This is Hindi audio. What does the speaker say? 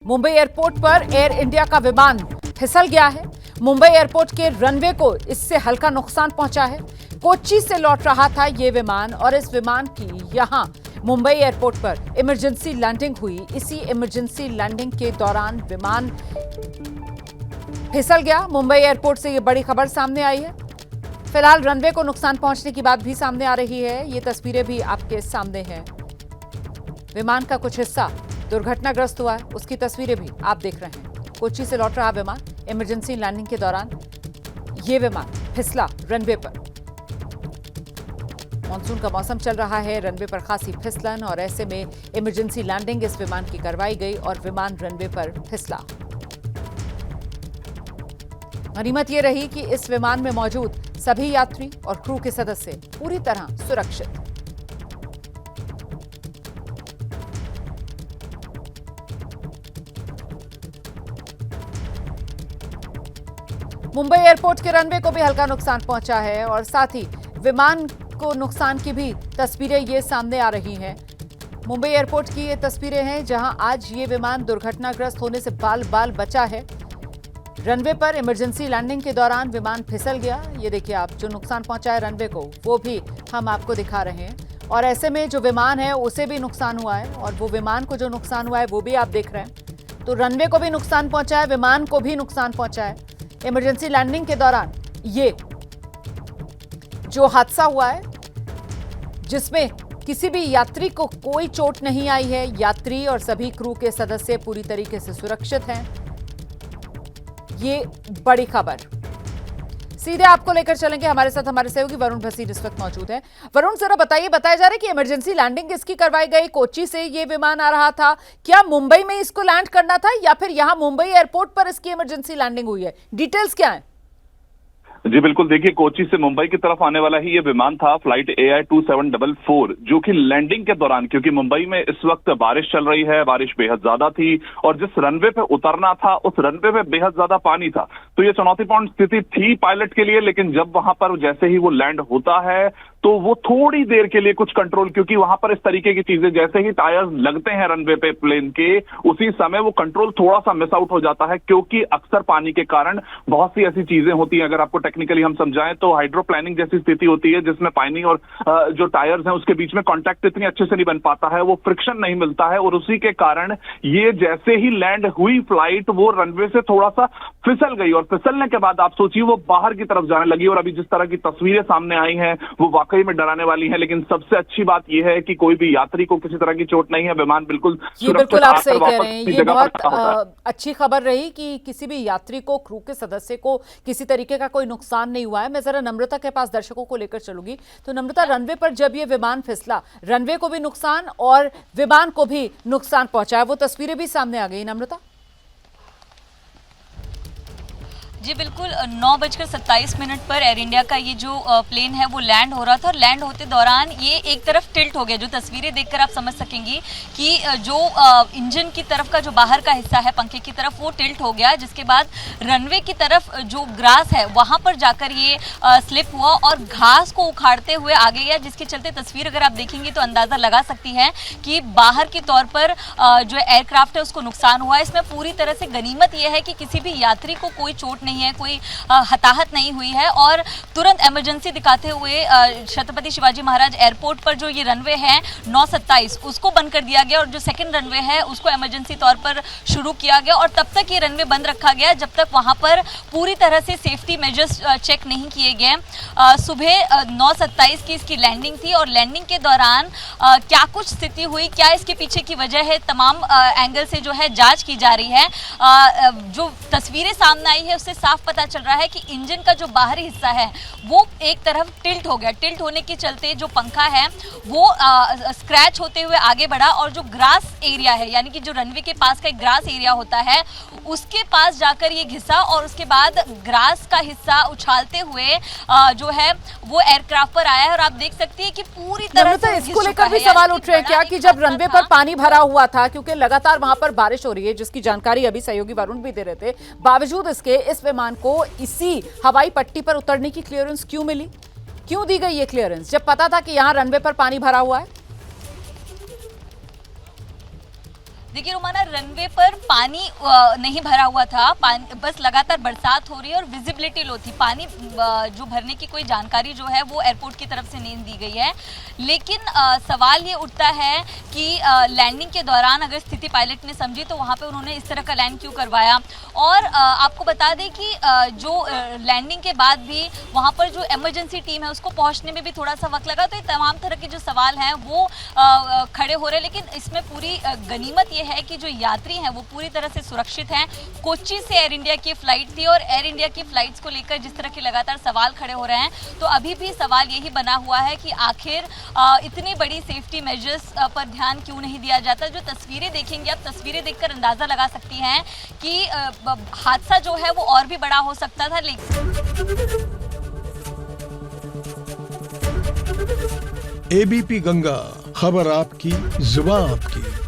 मुंबई एयरपोर्ट पर एयर इंडिया का विमान फिसल गया है। मुंबई एयरपोर्ट के रनवे को इससे हल्का नुकसान पहुंचा है। कोच्चि से लौट रहा था ये विमान और इस विमान की यहां मुंबई एयरपोर्ट पर इमरजेंसी लैंडिंग हुई। इसी इमरजेंसी लैंडिंग के दौरान विमान फिसल गया। मुंबई एयरपोर्ट से ये बड़ी खबर सामने आई है। फिलहाल रनवे को नुकसान पहुंचने की बात भी सामने आ रही है। ये तस्वीरें भी आपके सामने हैं। विमान का कुछ हिस्सा दुर्घटनाग्रस्त हुआ है, उसकी तस्वीरें भी आप देख रहे हैं। कोच्चि से लौट रहा विमान इमरजेंसी लैंडिंग के दौरान ये विमान फिसला रनवे पर। मॉनसून का मौसम चल रहा है, रनवे पर खासी फिसलन और ऐसे में इमरजेंसी लैंडिंग इस विमान की करवाई गई और विमान रनवे पर फिसला। गनीमत ये रही कि इस विमान में मौजूद सभी यात्री और क्रू के सदस्य पूरी तरह सुरक्षित। मुंबई एयरपोर्ट के रनवे को भी हल्का नुकसान पहुंचा है और साथ ही विमान को नुकसान की भी तस्वीरें ये सामने आ रही हैं। मुंबई एयरपोर्ट की ये तस्वीरें हैं जहां आज ये विमान दुर्घटनाग्रस्त होने से बाल बाल बचा है। रनवे पर इमरजेंसी लैंडिंग के दौरान विमान फिसल गया। ये देखिए आप, जो नुकसान पहुंचा है रनवे को वो भी हम आपको दिखा रहे हैं और ऐसे में जो विमान है उसे भी नुकसान हुआ है और वो विमान को जो नुकसान हुआ है वो भी आप देख रहे हैं। तो रनवे को भी नुकसान पहुंचा है, विमान को भी नुकसान पहुंचा है। इमरजेंसी लैंडिंग के दौरान ये जो हादसा हुआ है जिसमें किसी भी यात्री को कोई चोट नहीं आई है। यात्री और सभी क्रू के सदस्य पूरी तरीके से सुरक्षित हैं। ये बड़ी खबर सीधे आपको लेकर चलेंगे। हमारे साथ हमारे सहयोगी वरुण भसीन इस वक्त मौजूद है। वरुण, जरा बताइए, बताया जा रहा है कि इमरजेंसी लैंडिंग इसकी करवाई गई। कोच्चि से ये विमान आ रहा था, क्या मुंबई में इसको लैंड करना था या फिर यहां मुंबई एयरपोर्ट पर इसकी इमरजेंसी लैंडिंग हुई है? डिटेल्स क्या है? जी बिल्कुल, देखिए कोच्चि से मुंबई की तरफ आने वाला ही ये विमान था, फ्लाइट AI 2744, जो कि लैंडिंग के दौरान, क्योंकि मुंबई में इस वक्त बारिश चल रही है, बारिश बेहद ज्यादा थी और जिस रनवे पे उतरना था उस रनवे पे बेहद ज्यादा पानी था, तो ये चुनौतीपूर्ण स्थिति थी पायलट के लिए। लेकिन जब वहां पर जैसे ही वो लैंड होता है तो वो थोड़ी देर के लिए कुछ कंट्रोल, क्योंकि वहां पर इस तरीके की चीजें, जैसे ही टायर्स लगते हैं रनवे पे प्लेन के, उसी समय वो कंट्रोल थोड़ा सा मिस आउट हो जाता है, क्योंकि अक्सर पानी के कारण बहुत सी ऐसी चीजें होती हैं। अगर आपको टेक्निकली हम समझाएं तो हाइड्रोप्लानिंग जैसी स्थिति होती है जिसमें पानी और जो टायर्स हैं उसके बीच में कॉन्टैक्ट इतनी अच्छे से नहीं बन पाता है, वो फ्रिक्शन नहीं मिलता है और उसी के कारण ये जैसे ही लैंड हुई फ्लाइट वो रनवे से थोड़ा सा फिसल गई और फिसलने के बाद आप सोचिए वो बाहर की तरफ जाने लगी। और अभी जिस तरह की तस्वीरें सामने आई हैं वो वाकई में डराने वाली है। लेकिन सबसे अच्छी बात यह है कि कोई भी यात्री को किसी तरह की चोट नहीं है। विमान बिल्कुल ये बिल्कुल आप सही कह रहे हैं। ये बहुत अच्छी खबर रही कि किसी भी यात्री को, क्रू के सदस्य को किसी तरीके का कोई नुकसान नहीं हुआ है। मैं जरा नम्रता के पास दर्शकों को लेकर चलूंगी। तो नम्रता, रनवे पर जब ये विमान फिसला, रनवे को भी नुकसान और विमान को भी नुकसान पहुंचा है, वो तस्वीरें भी सामने आ गई। नम्रता जी बिल्कुल, 9:27 पर एयर इंडिया का ये जो प्लेन है वो लैंड हो रहा था और लैंड होते दौरान ये एक तरफ टिल्ट हो गया। जो तस्वीरें देखकर आप समझ सकेंगी कि जो इंजन की तरफ का जो बाहर का हिस्सा है पंखे की तरफ वो टिल्ट हो गया, जिसके बाद रनवे की तरफ जो ग्रास है वहां पर जाकर ये स्लिप हुआ और घास को उखाड़ते हुए आगे गया, जिसके चलते तस्वीर अगर आप देखेंगे तो अंदाजा लगा सकती है कि बाहर के तौर पर जो एयरक्राफ्ट है उसको नुकसान हुआ है। इसमें पूरी तरह से गनीमत यह है कि किसी भी यात्री को कोई चोट नहीं है, कोई हताहत नहीं हुई है और तुरंत इमरजेंसी दिखाते हुए छत्रपति शिवाजी महाराज एयरपोर्ट पर जो ये रनवे है 9:27 उसको बंद कर दिया गया और जो सेकंड रनवे है उसको इमरजेंसी तौर पर शुरू किया गया और तब तक ये रनवे बंद रखा गया जब तक वहां पर पूरी तरह से सेफ्टी मेजर्स चेक नहीं किए गए। सुबह 9:27 की इसकी लैंडिंग थी और लैंडिंग के दौरान क्या कुछ स्थिति हुई, क्या इसके पीछे की वजह है, तमाम एंगल से जो है जांच की जा रही है। जो तस्वीरें सामने आई है उससे साफ पता चल रहा है कि इंजन का जो बाहरी हिस्सा है वो एक तरफ टिल्ट हो गया। टिल्ट होने के चलते जो पंखा है वो स्क्रैच होते हुए आगे बढ़ा और जो ग्रास एरिया है, यानी कि जो रनवे के पास का एक ग्रास एरिया होता है उसके पास जाकर ये घिसा और उसके बाद ग्रास का हिस्सा उछालते हुए जो है वो एयरक्राफ्ट पर आया है और आप देख सकती है कि पूरी तरह से इसको लेकर भी सवाल उठ रहे हैं क्या कि जब रनवे पर पानी भरा हुआ था, क्योंकि लगातार वहां पर बारिश हो रही है जिसकी जानकारी अभी सहयोगी वरुण भी दे रहे थे, बावजूद इसके इस विमान को इसी हवाई पट्टी पर उतरने की क्लियरेंस क्यों मिली? क्यों दी गई ये क्लियरेंस जब पता था कि यहां रनवे पर पानी भरा हुआ है? देखिए रोमाना, रनवे पर पानी नहीं भरा हुआ था, बस लगातार बरसात हो रही है और विजिबिलिटी लो थी। पानी जो भरने की कोई जानकारी जो है वो एयरपोर्ट की तरफ से नहीं दी गई है। लेकिन सवाल ये उठता है कि लैंडिंग के दौरान अगर स्थिति पायलट ने समझी तो वहाँ पे उन्होंने इस तरह का लैंड क्यों करवाया। और आपको बता दें कि जो लैंडिंग के बाद भी वहाँ पर जो इमरजेंसी टीम है उसको पहुँचने में भी थोड़ा सा वक्त लगा। तो ये तमाम तरह के जो सवाल हैं वो खड़े हो रहे हैं। लेकिन इसमें पूरी गनीमत ये है कि जो यात्री हैं वो पूरी तरह से सुरक्षित हैं। कोच्चि से एयर इंडिया की फ्लाइट थी और एयर इंडिया की फ्लाइट्स को लेकर जिस तरह के लगातार सवाल खड़े हो रहे हैं, तो अभी भी सवाल यही बना हुआ है कि आखिर इतनी बड़ी सेफ्टी मेजर्स पर ध्यान क्यों नहीं दिया जाता। जो तस्वीरें देखेंगे आप, तस्वीरें देखकर अंदाजा लगा सकती हैं कि हादसा जो है वो और भी बड़ा हो सकता था। एबीपी गंगा, खबर आपकी, जुबान आपकी।